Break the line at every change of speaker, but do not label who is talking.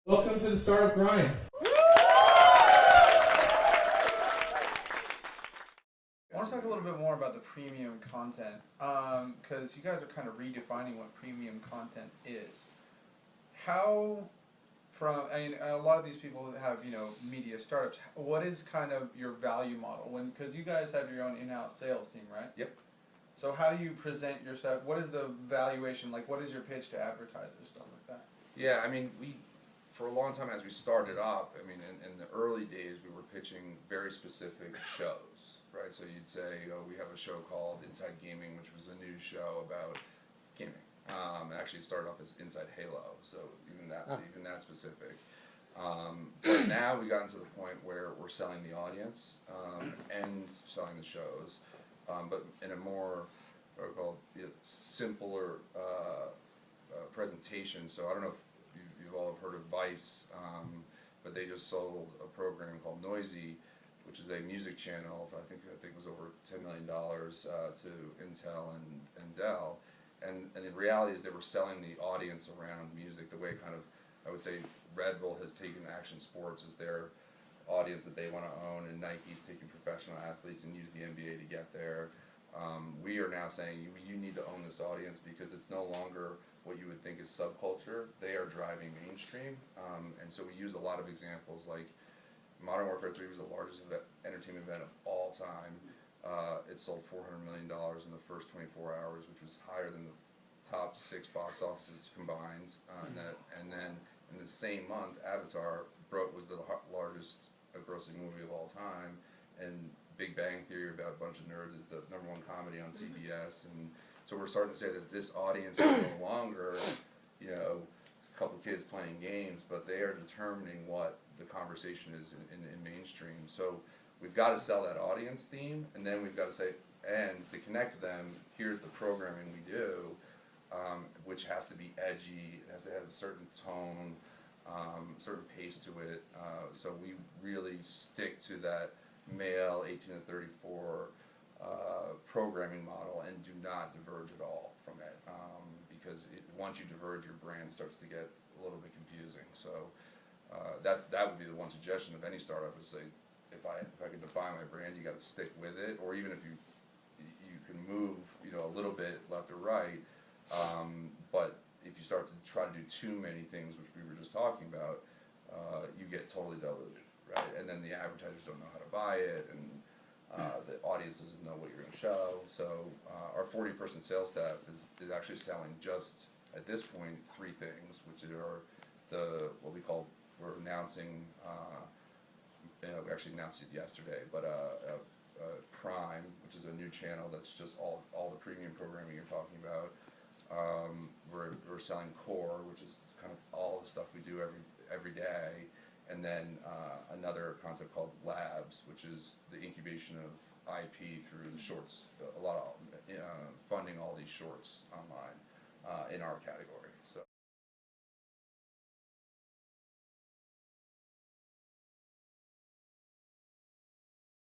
Welcome to the Startup Grind.
I want to talk a little bit more about the premium content, because you guys are kind of redefining what premium content is. I mean, a lot of these people have, media startups. What is kind of your value model? Because you guys have your own in-house sales team, right?
Yep.
So how do you present yourself? What is the valuation, like what is your pitch to advertisers, stuff like that?
Yeah, I mean, for a long time as we started up, I mean, in the early days, we were pitching very specific shows, right? So you'd say, we have a show called Inside Gaming, which was a new show about gaming. Actually, it started off as Inside Halo, so even that specific. But now we gotten to the point where we're selling the audience and selling the shows, but in a more what I call simpler presentation. So I don't know if you've all heard of Vice, but they just sold a program called Noisy, which is a music channel. I think it was over $10 million to Intel and Dell. And in reality is they were selling the audience around music the way kind of, I would say Red Bull has taken action sports as their audience that they want to own, and Nike's taking professional athletes and use the NBA to get there. We are now saying you need to own this audience because it's no longer what you would think is subculture. They are driving mainstream, and so we use a lot of examples like Modern Warfare 3 was the largest entertainment event of all time. It sold $400 million in the first 24 hours, which was higher than the top 6 box offices combined. And then in the same month, Avatar was the largest grossing movie of all time. And Big Bang Theory, about a bunch of nerds, is the #1 comedy on CBS. And so we're starting to say that this audience is no longer, a couple kids playing games, but they are determining what the conversation is in mainstream. So we've got to sell that audience theme, and then we've got to say, and to connect them, here's the programming we do, which has to be edgy, it has to have a certain tone, certain pace to it. So we really stick to that male 18 to 34 programming model and do not diverge at all from it, because once you diverge, your brand starts to get a little bit confusing. So that would be the one suggestion of any startup is say, if I can define my brand, you got to stick with it, or even if you can move, a little bit left or right. But if you start to try to do too many things, which we were just talking about, you get totally diluted, right? And then the advertisers don't know how to buy it, and the audience doesn't know what you're going to show. So our 40-person sales staff is actually selling just at this point 3 things, which are we're announcing. We actually announced it yesterday, but Prime, which is a new channel that's just all the premium programming you're talking about. We're selling Core, which is kind of all the stuff we do every day, and then another concept called Labs, which is the incubation of IP through the shorts. A lot of funding all these shorts online in our category.